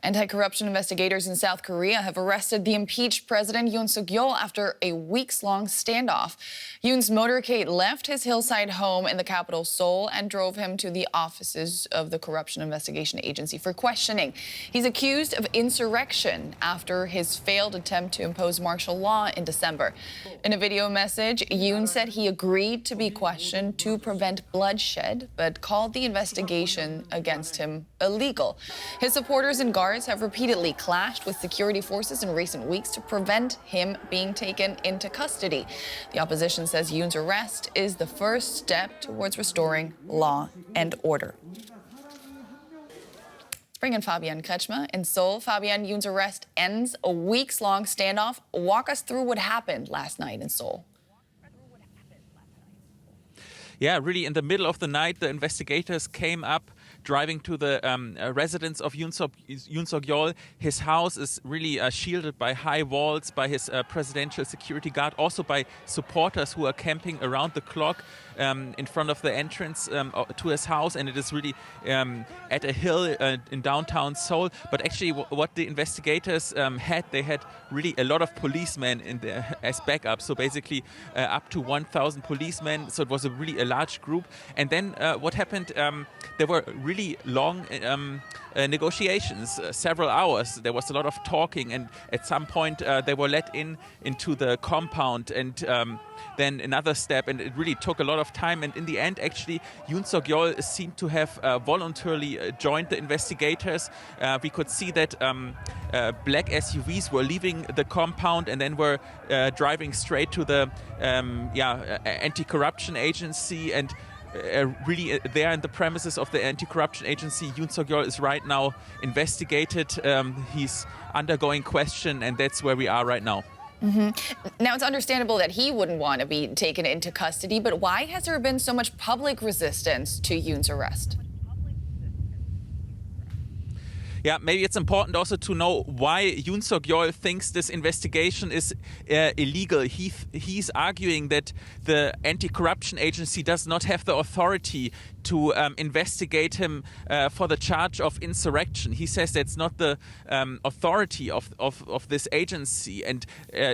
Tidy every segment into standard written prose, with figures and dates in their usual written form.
Anti-corruption investigators in South Korea have arrested the impeached President Yoon Suk Yeol after a weeks-long standoff. Yoon's motorcade left his hillside home in the capital, Seoul, and drove him to the offices of the Corruption Investigation Agency for questioning. He's accused of insurrection after his failed attempt to impose martial law in December. In a video message, Yoon said he agreed to be questioned to prevent bloodshed, but called the investigation against him illegal. His supporters and guards have repeatedly clashed with security forces in recent weeks to prevent him being taken into custody. The opposition says Yoon's arrest is the first step towards restoring law and order. Let's bring in Fabian Kretschmer in Seoul. Fabian, Yoon's arrest ends a weeks-long standoff. Walk us through what happened last night in Seoul. Yeah, really in the middle of the night, the investigators came up driving to the residence of Yoon Suk Yeol. His house is really shielded by high walls, by his presidential security guard, also by supporters who are camping around the clock in front of the entrance to his house. And it is really at a hill in downtown Seoul. But actually what the investigators they had really a lot of policemen in there as backup. So basically up to 1,000 policemen. So it was a really large group. And then what happened, there were really long negotiations, several hours. There was a lot of talking, and at some point they were let into the compound, and then another step, and it really took a lot of time. And in the end, actually, Yoon Suk Yeol seemed to have voluntarily joined the investigators. We could see that black SUVs were leaving the compound and then were driving straight to the anti-corruption agency. And really there in the premises of the anti-corruption agency, Yoon Suk Yeol is right now investigated. He's undergoing question, and that's where we are right now. Now, it's understandable that he wouldn't want to be taken into custody, but why has there been so much public resistance to Yoon's arrest? Yeah, maybe it's important also to know why Yoon Suk Yeol thinks this investigation is illegal. He's arguing that the anti-corruption agency does not have the authority to investigate him for the charge of insurrection. He says that's not the authority of this agency. And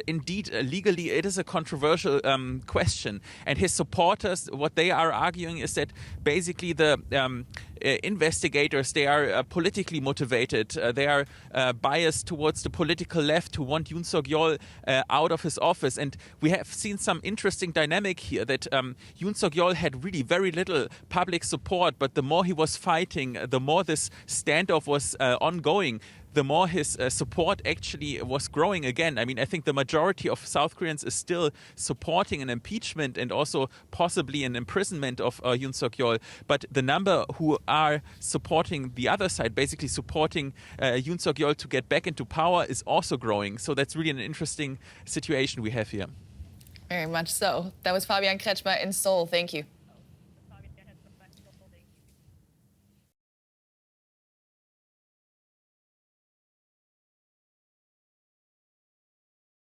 indeed, legally, it is a controversial question. And his supporters, what they are arguing is that basically the investigators, they are politically motivated. They are biased towards the political left who want Yoon Suk Yeol out of his office. And we have seen some interesting dynamic here that Yoon Suk Yeol had really very little public support, but the more he was fighting, the more this standoff was ongoing, the more his support actually was growing again. I mean, I think the majority of South Koreans is still supporting an impeachment and also possibly an imprisonment of Yoon Suk Yeol. But the number who are supporting the other side, basically supporting Yoon Suk Yeol to get back into power, is also growing. So that's really an interesting situation we have here. Very much so. That was Fabian Kretschmer in Seoul. Thank you.